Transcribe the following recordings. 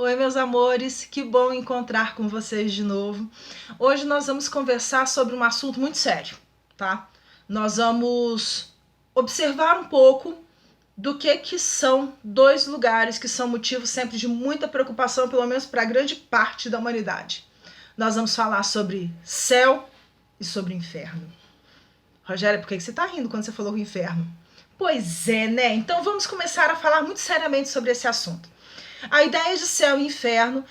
Oi, meus amores, que bom encontrar com vocês de novo. Hoje nós vamos conversar sobre um assunto muito sério, tá? Nós vamos observar um pouco do que são dois lugares que são motivos sempre de muita preocupação, pelo menos para grande parte da humanidade. Nós vamos falar sobre céu e sobre inferno. Rogéria, por que você tá rindo quando você falou inferno? Pois é, né? Então vamos começar a falar muito seriamente sobre esse assunto. A ideia de céu e inferno,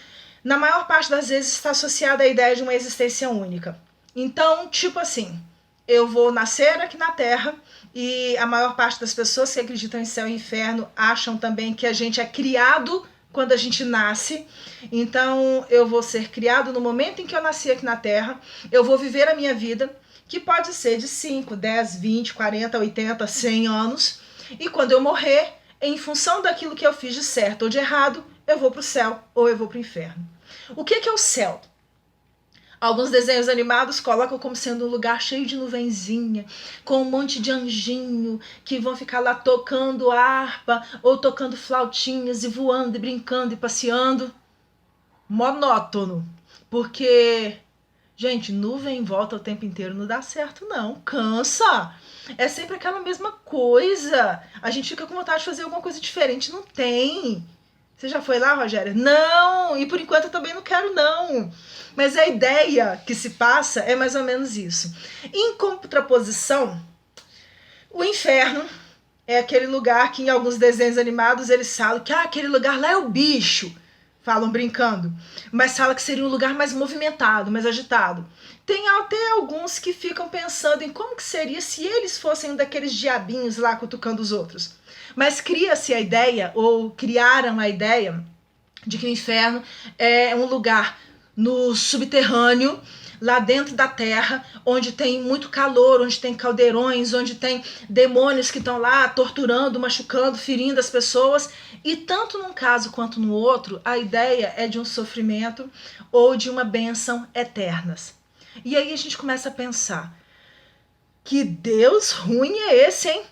na maior parte das vezes, está associada à ideia de uma existência única. Então, tipo assim, eu vou nascer aqui na Terra e a maior parte das pessoas que acreditam em céu e inferno acham também que a gente é criado quando a gente nasce. Então, eu vou ser criado no momento em que eu nasci aqui na Terra, eu vou viver a minha vida, que pode ser de 5, 10, 20, 40, 80, 100 anos, e quando eu morrer, em função daquilo que eu fiz de certo ou de errado, eu vou para o céu ou eu vou para o inferno. O que é o céu? Alguns desenhos animados colocam como sendo um lugar cheio de nuvenzinha, com um monte de anjinho que vão ficar lá tocando harpa ou tocando flautinhas e voando e brincando e passeando. Monótono, porque, gente, nuvem em volta o tempo inteiro não dá certo não, cansa. É sempre aquela mesma coisa. A gente fica com vontade de fazer alguma coisa diferente, não tem. Você já foi lá, Rogério? Não, e por enquanto eu também não quero não. Mas a ideia que se passa é mais ou menos isso. Em contraposição, o inferno é aquele lugar que em alguns desenhos animados eles falam que aquele lugar lá é o bicho. Falam brincando. Mas fala que seria um lugar mais movimentado, mais agitado. Tem até alguns que ficam pensando em como que seria se eles fossem um daqueles diabinhos lá cutucando os outros. Mas cria-se a ideia, ou criaram a ideia, de que o inferno é um lugar no subterrâneo, lá dentro da terra, onde tem muito calor, onde tem caldeirões, onde tem demônios que estão lá torturando, machucando, ferindo as pessoas. E tanto num caso quanto no outro, a ideia é de um sofrimento ou de uma bênção eternas. E aí a gente começa a pensar, que Deus ruim é esse, hein?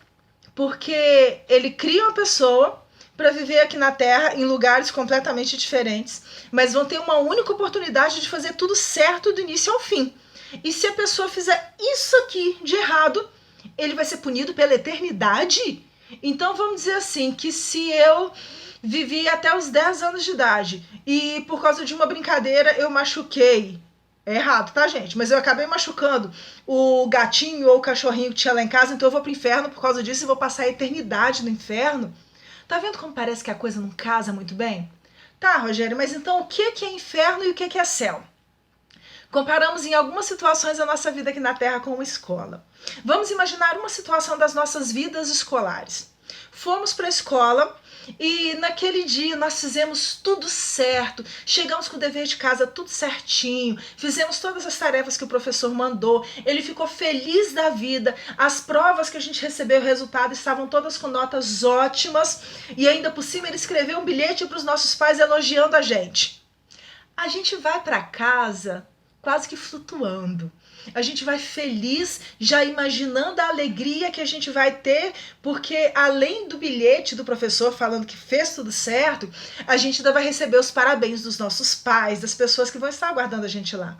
Porque ele cria uma pessoa para viver aqui na Terra em lugares completamente diferentes, mas vão ter uma única oportunidade de fazer tudo certo do início ao fim. E se a pessoa fizer isso aqui de errado, ele vai ser punido pela eternidade? Então vamos dizer assim, que se eu vivi até os 10 anos de idade e por causa de uma brincadeira eu machuquei, é errado, tá, gente? Mas eu acabei machucando o gatinho ou o cachorrinho que tinha lá em casa, então eu vou pro inferno por causa disso e vou passar a eternidade no inferno. Tá vendo como parece que a coisa não casa muito bem? Tá, Rogério, mas então o que é inferno e o que é céu? Comparamos em algumas situações a nossa vida aqui na Terra com uma escola. Vamos imaginar uma situação das nossas vidas escolares. Fomos para a escola e naquele dia nós fizemos tudo certo, chegamos com o dever de casa tudo certinho, fizemos todas as tarefas que o professor mandou, ele ficou feliz da vida, as provas que a gente recebeu o resultado estavam todas com notas ótimas e ainda por cima ele escreveu um bilhete para os nossos pais elogiando a gente. A gente vai para casa quase que flutuando. A gente vai feliz, já imaginando a alegria que a gente vai ter, porque além do bilhete do professor falando que fez tudo certo, a gente ainda vai receber os parabéns dos nossos pais, das pessoas que vão estar aguardando a gente lá.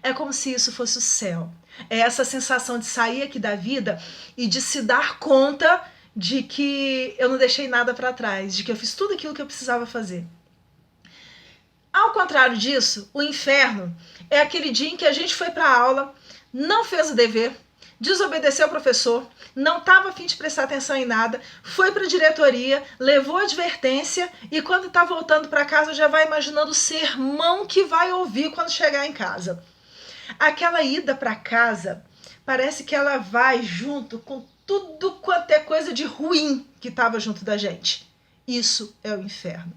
É como se isso fosse o céu. É essa sensação de sair aqui da vida e de se dar conta de que eu não deixei nada para trás, de que eu fiz tudo aquilo que eu precisava fazer. Ao contrário disso, o inferno é aquele dia em que a gente foi para a aula, não fez o dever, desobedeceu o professor, não estava a fim de prestar atenção em nada, foi para a diretoria, levou advertência e quando está voltando para casa já vai imaginando o sermão que vai ouvir quando chegar em casa. Aquela ida para casa parece que ela vai junto com tudo quanto é coisa de ruim que estava junto da gente. Isso é o inferno.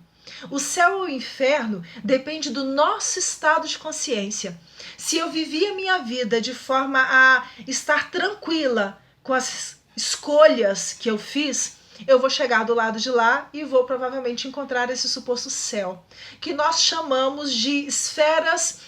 O céu ou o inferno depende do nosso estado de consciência. Se eu vivi a minha vida de forma a estar tranquila com as escolhas que eu fiz, eu vou chegar do lado de lá e vou provavelmente encontrar esse suposto céu, que nós chamamos de esferas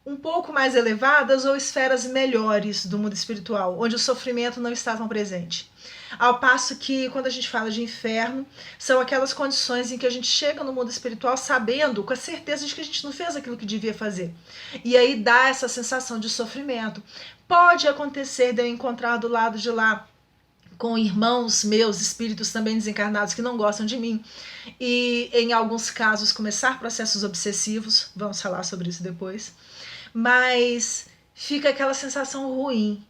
um pouco mais elevadas ou esferas melhores do mundo espiritual, onde o sofrimento não está tão presente. Ao passo que, quando a gente fala de inferno, são aquelas condições em que a gente chega no mundo espiritual sabendo, com a certeza de que a gente não fez aquilo que devia fazer. E aí dá essa sensação de sofrimento. Pode acontecer de eu encontrar do lado de lá com irmãos meus, espíritos também desencarnados, que não gostam de mim, e em alguns casos começar processos obsessivos, vamos falar sobre isso depois, mas fica aquela sensação ruim.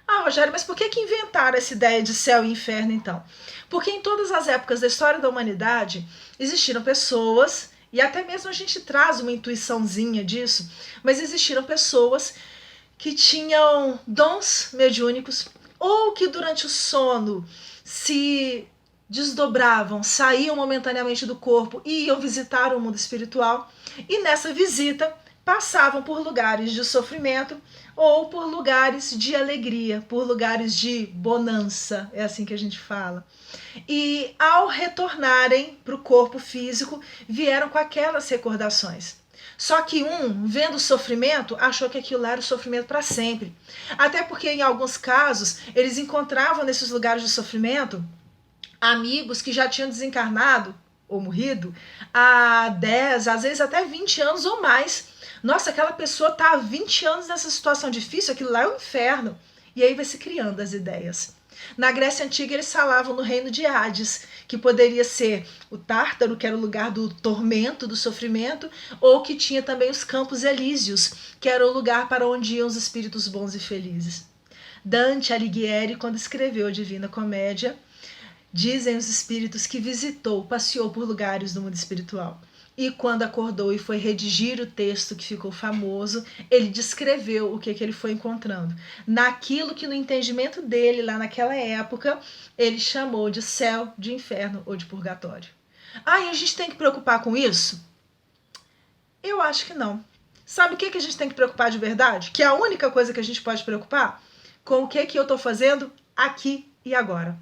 Ah, Rogério, mas por que inventaram essa ideia de céu e inferno então? Porque em todas as épocas da história da humanidade existiram pessoas, e até mesmo a gente traz uma intuiçãozinha disso, mas existiram pessoas que tinham dons mediúnicos ou que durante o sono se desdobravam, saíam momentaneamente do corpo e iam visitar o mundo espiritual, e nessa visita passavam por lugares de sofrimento ou por lugares de alegria, por lugares de bonança, é assim que a gente fala. E ao retornarem para o corpo físico, vieram com aquelas recordações. Só que vendo o sofrimento, achou que aquilo era o sofrimento para sempre. Até porque, em alguns casos, eles encontravam nesses lugares de sofrimento amigos que já tinham desencarnado ou morrido há 10, às vezes até 20 anos ou mais. Nossa, aquela pessoa está há 20 anos nessa situação difícil, aquilo lá é o inferno. E aí vai se criando as ideias. Na Grécia Antiga, eles falavam no reino de Hades, que poderia ser o Tártaro, que era o lugar do tormento, do sofrimento, ou que tinha também os Campos Elíseos, que era o lugar para onde iam os espíritos bons e felizes. Dante Alighieri, quando escreveu a Divina Comédia, dizem os espíritos que visitou, passeou por lugares do mundo espiritual. E quando acordou e foi redigir o texto que ficou famoso, ele descreveu o que ele foi encontrando. Naquilo que no entendimento dele, lá naquela época, ele chamou de céu, de inferno ou de purgatório. Ah, e a gente tem que preocupar com isso? Eu acho que não. Sabe o que a gente tem que preocupar de verdade? Que é a única coisa que a gente pode preocupar? Com o que eu estou fazendo aqui e agora.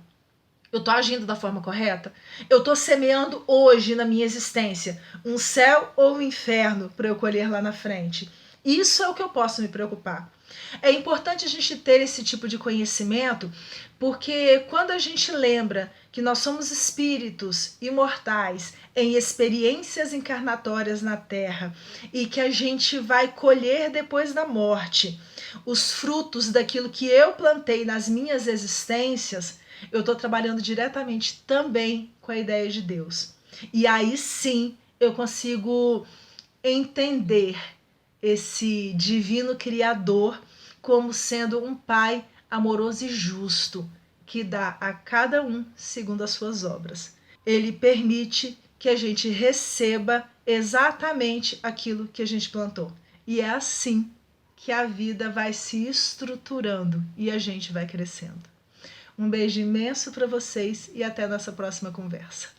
Eu estou agindo da forma correta? Eu estou semeando hoje na minha existência um céu ou um inferno para eu colher lá na frente? Isso é o que eu posso me preocupar. É importante a gente ter esse tipo de conhecimento, porque quando a gente lembra que nós somos espíritos imortais em experiências encarnatórias na Terra e que a gente vai colher depois da morte os frutos daquilo que eu plantei nas minhas existências, eu estou trabalhando diretamente também com a ideia de Deus. E aí sim eu consigo entender esse divino criador como sendo um pai amoroso e justo, que dá a cada um segundo as suas obras. Ele permite que a gente receba exatamente aquilo que a gente plantou. E é assim que a vida vai se estruturando e a gente vai crescendo. Um beijo imenso para vocês e até a nossa próxima conversa.